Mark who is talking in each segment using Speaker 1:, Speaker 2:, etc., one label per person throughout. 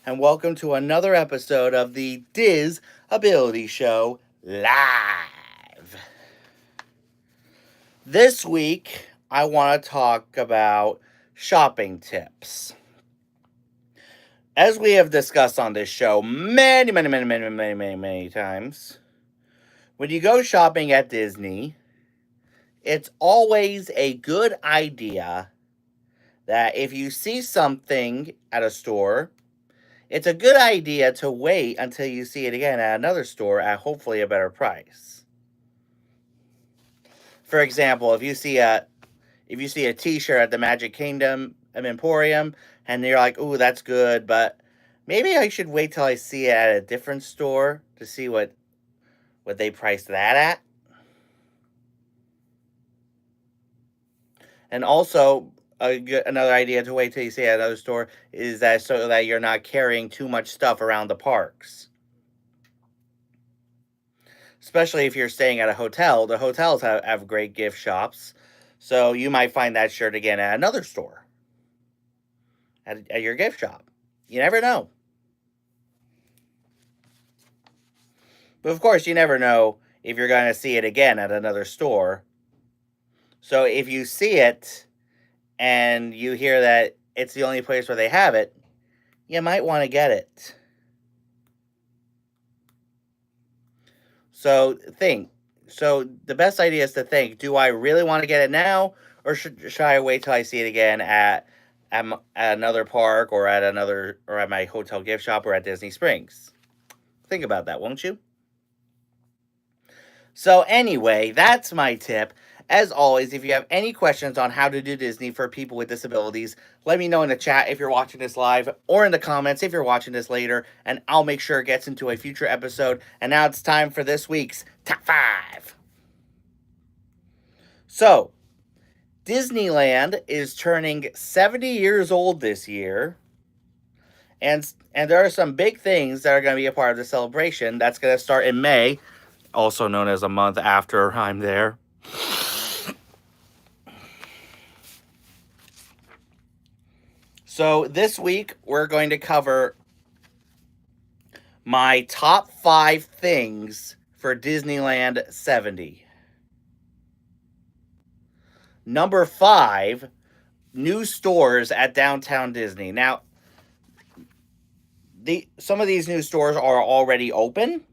Speaker 1: and welcome to another episode of the Diz Ability Show Live. This week, I want to talk about shopping tips. As we have discussed on this show many times, when you go shopping at Disney, it's always a good idea that if you see something at a store, it's a good idea to wait until you see it again at another store at hopefully a better price. For example, if you see a T-shirt at the Magic Kingdom Emporium and you're like, "Ooh, that's good, but maybe I should wait till I see it at a different store to see what they priced that at." And also, another idea to wait till you see it at another store is that so that you're not carrying too much stuff around the parks. Especially if you're staying at a hotel. The hotels have great gift shops. So you might find that shirt again at another store. At your gift shop. You never know. But of course, you never know if you're going to see it again at another store. So if you see it and you hear that it's the only place where they have it, you might want to get it. So the best idea is to think, do I really want to get it now, or should I wait till I see it again at another park or at my hotel gift shop or at Disney Springs? Think about that, won't you? So anyway, that's my tip. As always, if you have any questions on how to do Disney for people with disabilities, let me know in the chat if you're watching this live, or in the comments if you're watching this later, and I'll make sure it gets into a future episode. And now it's time for this week's Top 5. So, Disneyland is turning 70 years old this year, and there are some big things that are going to be a part of the celebration. That's going to start in May, also known as a month after I'm there. So this week, we're going to cover my top 5 things for Disneyland 70. Number 5, new stores at Downtown Disney. Now, some of these new stores are already open.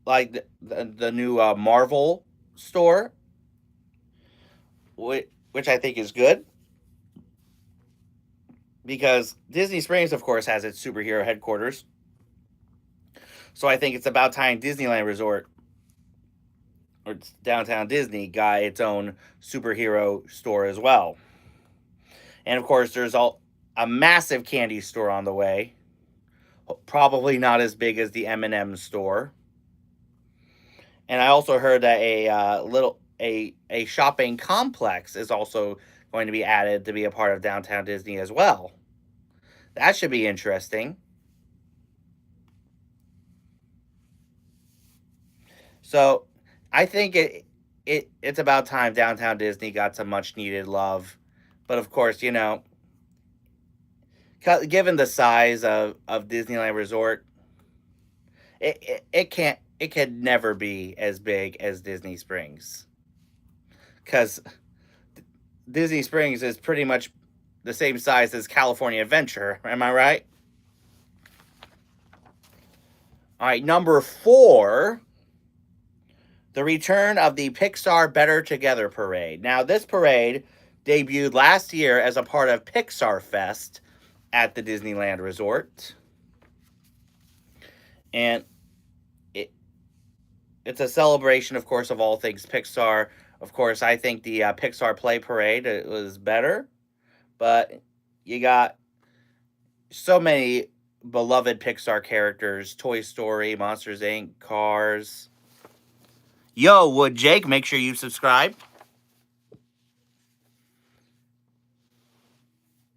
Speaker 1: Like the new Marvel store, which I think is good. Because Disney Springs, of course, has its superhero headquarters. So I think it's about time Disneyland Resort, or Downtown Disney, got its own superhero store as well. And of course, there's a massive candy store on the way. Probably not as big as the M&M store. And I also heard that a shopping complex is also going to be added to be a part of Downtown Disney as well. That should be interesting. So I think it's about time Downtown Disney got some much needed love. But of course, given the size of Disneyland Resort, it can never be as big as Disney Springs. Because Disney Springs is pretty much the same size as California Adventure. Am I right? All right, number 4, the return of the Pixar Better Together Parade. Now, this parade debuted last year as a part of Pixar Fest at the Disneyland Resort. And it's a celebration, of course, of all things Pixar. Of course, I think the Pixar Play Parade was better. But you got so many beloved Pixar characters: Toy Story, Monsters, Inc., Cars. Yo, Wood Jake, make sure you subscribe.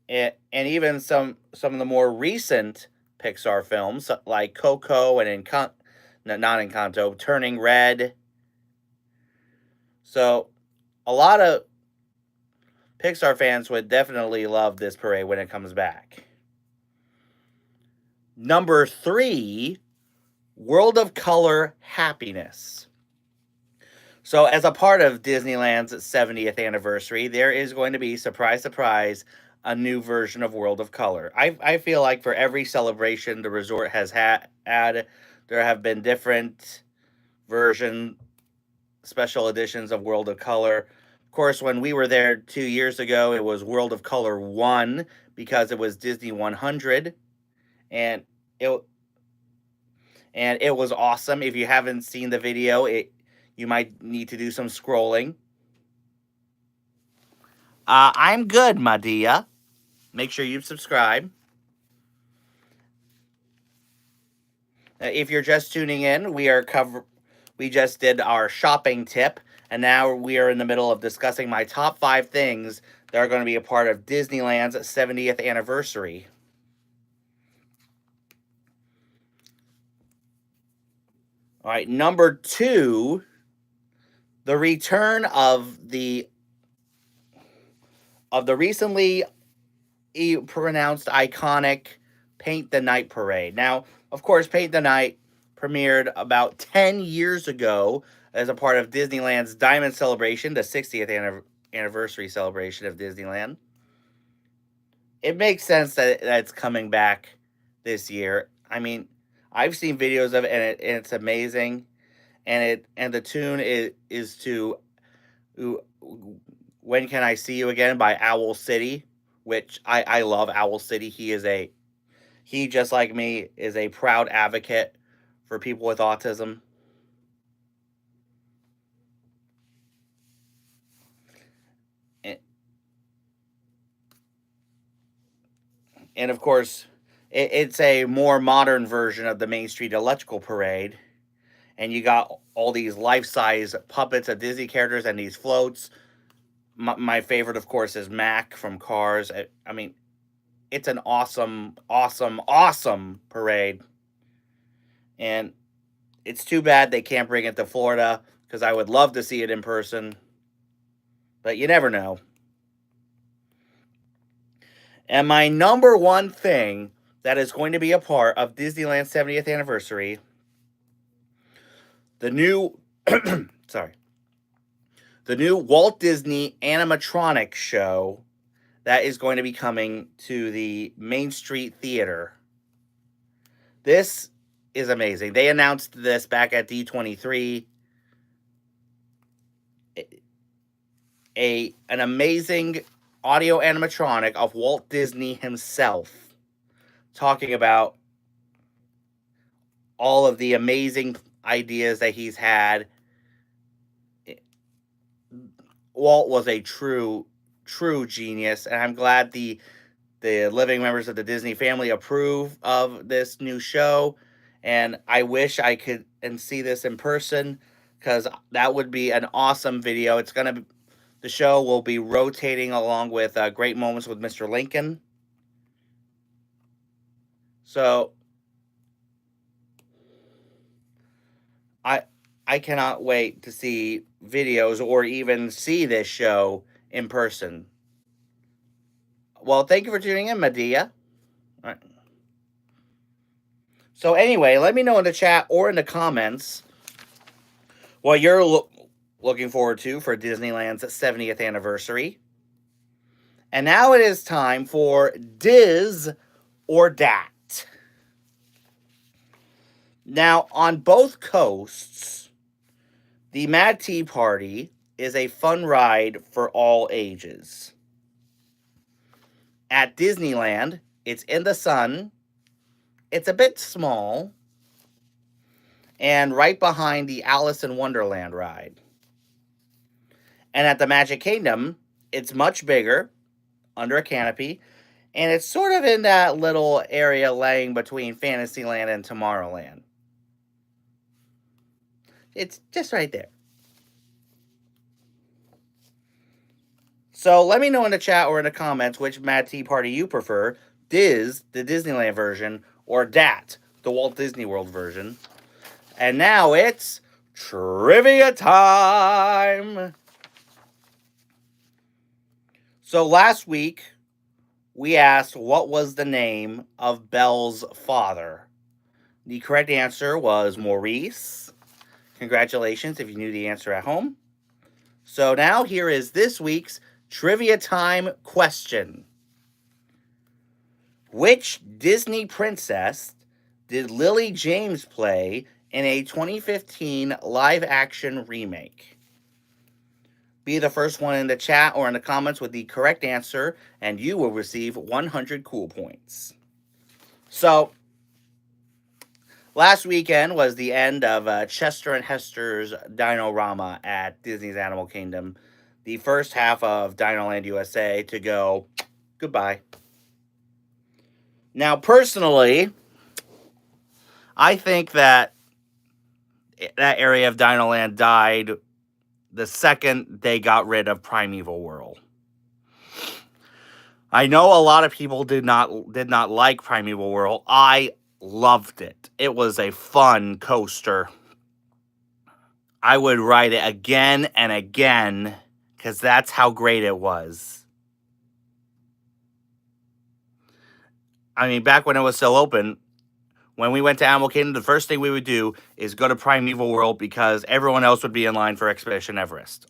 Speaker 1: And even some of the more recent Pixar films, like Coco and not Encanto, Turning Red. So, a lot of Pixar fans would definitely love this parade when it comes back. Number 3, World of Color Happiness. So, as a part of Disneyland's 70th anniversary, there is going to be, surprise, surprise, a new version of World of Color. I feel like for every celebration the resort has had, there have been different version, special editions of World of Color. Of course, when we were there 2 years ago, it was World of Color 1 because it was Disney 100, and it and it was awesome. If you haven't seen the video, you might need to do some scrolling. I'm good, Madia. Make sure you subscribe. If you're just tuning in, we just did our shopping tip, and now we are in the middle of discussing my top 5 things that are going to be a part of Disneyland's 70th anniversary. All right, number 2, the return of the recently pronounced iconic Paint the Night Parade. Now, of course, Paint the Night premiered about 10 years ago as a part of Disneyland's Diamond Celebration, the 60th anniversary celebration of Disneyland. It makes sense that it's coming back this year. I mean, I've seen videos of it, and it's amazing. And the tune is to When Can I See You Again by Owl City, which I love Owl City. He, just like me, is a proud advocate for people with autism. And of course, it's a more modern version of the Main Street Electrical Parade. And you got all these life-size puppets of Disney characters and these floats. My favorite, of course, is Mac from Cars. I mean, it's an awesome, awesome, awesome parade. And it's too bad they can't bring it to Florida, because I would love to see it in person. But you never know. And my number 1 thing that is going to be a part of Disneyland's 70th anniversary, the new the new Walt Disney animatronic show that is going to be coming to the Main Street Theater. This is amazing. They announced this back at D23. An amazing audio animatronic of Walt Disney himself, talking about all of the amazing ideas that he's had. Walt was a true genius, and I'm glad the living members of the Disney family approve of this new show. And I wish I could see this in person, because that would be an awesome video. The show will be rotating along with Great Moments with Mr. Lincoln. So I cannot wait to see videos or even see this show in person. Well, thank you for tuning in, Madia. All right. So anyway, let me know in the chat or in the comments what you're looking forward to for Disneyland's 70th anniversary. And now it is time for Diz or Dat. Now, on both coasts, the Mad Tea Party is a fun ride for all ages. At Disneyland, it's in the sun, it's a bit small, and right behind the Alice in Wonderland ride. And at the Magic Kingdom, it's much bigger, under a canopy, and it's sort of in that little area laying between Fantasyland and Tomorrowland. It's just right there. So let me know in the chat or in the comments which Mad Tea Party you prefer. Diz, the Disneyland version, or Dat, the Walt Disney World version. And now it's trivia time. So last week, we asked what was the name of Belle's father. The correct answer was Maurice. Congratulations if you knew the answer at home. So now here is this week's trivia time question. Which Disney princess did Lily James play in a 2015 live-action remake? Be the first one in the chat or in the comments with the correct answer, and you will receive 100 cool points. So, last weekend was the end of Chester and Hester's Dino-Rama at Disney's Animal Kingdom. The first half of Dinoland USA to go goodbye. Now, personally, I think that area of Dinoland died the second they got rid of Primeval Whirl. I know a lot of people did not like Primeval Whirl. I loved it. It was a fun coaster. I would ride it again and again because that's how great it was. I mean, back when it was still open, when we went to Animal Kingdom, the first thing we would do is go to Primeval World because everyone else would be in line for Expedition Everest.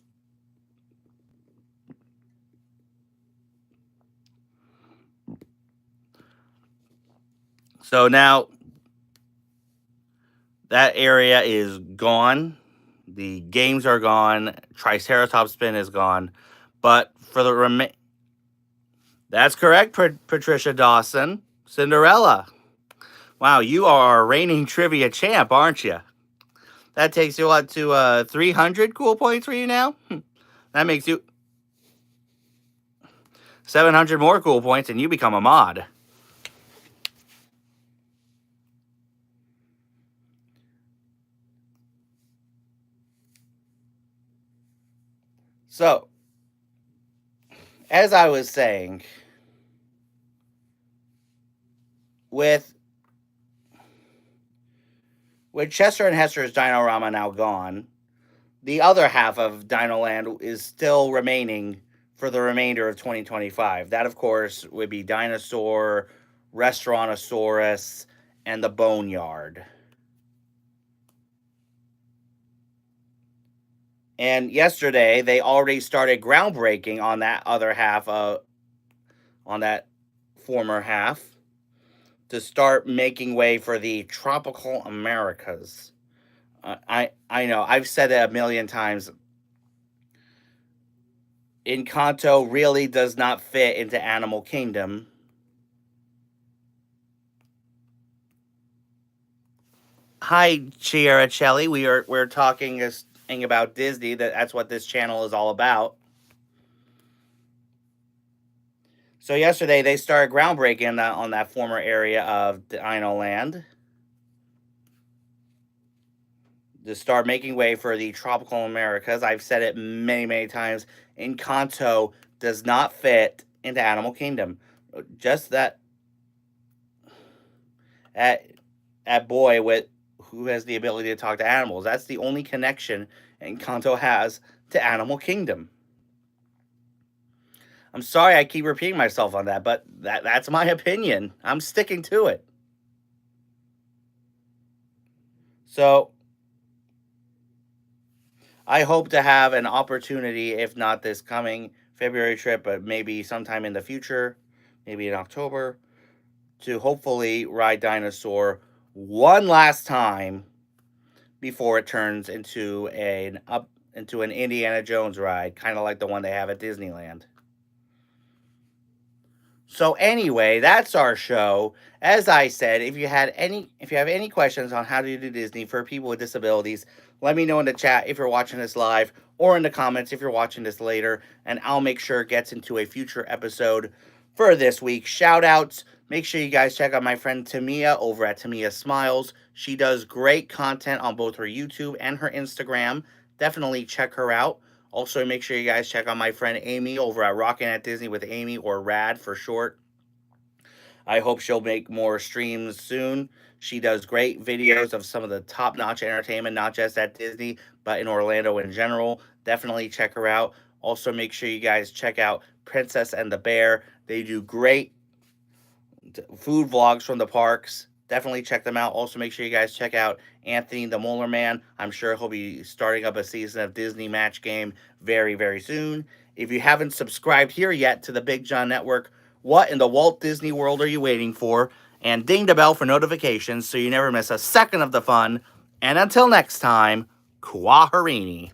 Speaker 1: So now that area is gone. The games are gone. Triceratops Spin is gone. But for the that's correct, Patricia Dawson. Cinderella. Wow, you are a reigning trivia champ, aren't you? That takes you up to 300 cool points for you now? That makes you 700 more cool points and you become a mod. So, as I was saying, with Chester and Hester's Dino-Rama now gone, the other half of Dinoland is still remaining for the remainder of 2025. That, of course, would be Dinosaur, Restaurantosaurus, and the Boneyard. And yesterday, they already started groundbreaking on that other half on that former half to start making way for the tropical Americas. I know, I've said it a million times. Encanto really does not fit into Animal Kingdom. Hi, Chiaracelli. We're talking about Disney. That's what this channel is all about. So yesterday they started groundbreaking on that former area of Dinoland to start making way for the tropical Americas. I've said it many, many times. Encanto does not fit into Animal Kingdom. Just that at boy with who has the ability to talk to animals. That's the only connection Encanto has to Animal Kingdom. I'm sorry I keep repeating myself on that, but that's my opinion. I'm sticking to it. So I hope to have an opportunity, if not this coming February trip, but maybe sometime in the future, maybe in October, to hopefully ride Dinosaur one last time before it turns into an Indiana Jones ride, kind of like the one they have at Disneyland. So anyway, that's our show. As I said, if you have any questions on how to do Disney for people with disabilities, let me know in the chat if you're watching this live or in the comments if you're watching this later, and I'll make sure it gets into a future episode for this week. Shout outs. Make sure you guys check out my friend Tamia over at Tamia Smiles. She does great content on both her YouTube and her Instagram. Definitely check her out. Also, make sure you guys check out my friend Amy over at Rockin' at Disney with Amy, or RAD for short. I hope she'll make more streams soon. She does great videos of some of the top-notch entertainment, not just at Disney, but in Orlando in general. Definitely check her out. Also, make sure you guys check out Princess and the Bear. They do great food vlogs from the parks. Definitely check them out. Also, make sure you guys check out Anthony the Molar Man. I'm sure he'll be starting up a season of Disney Match Game very, very soon. If you haven't subscribed here yet to the Big John Network, what in the Walt Disney World are you waiting for? And ding the bell for notifications so you never miss a second of the fun. And until next time, Kwaherini.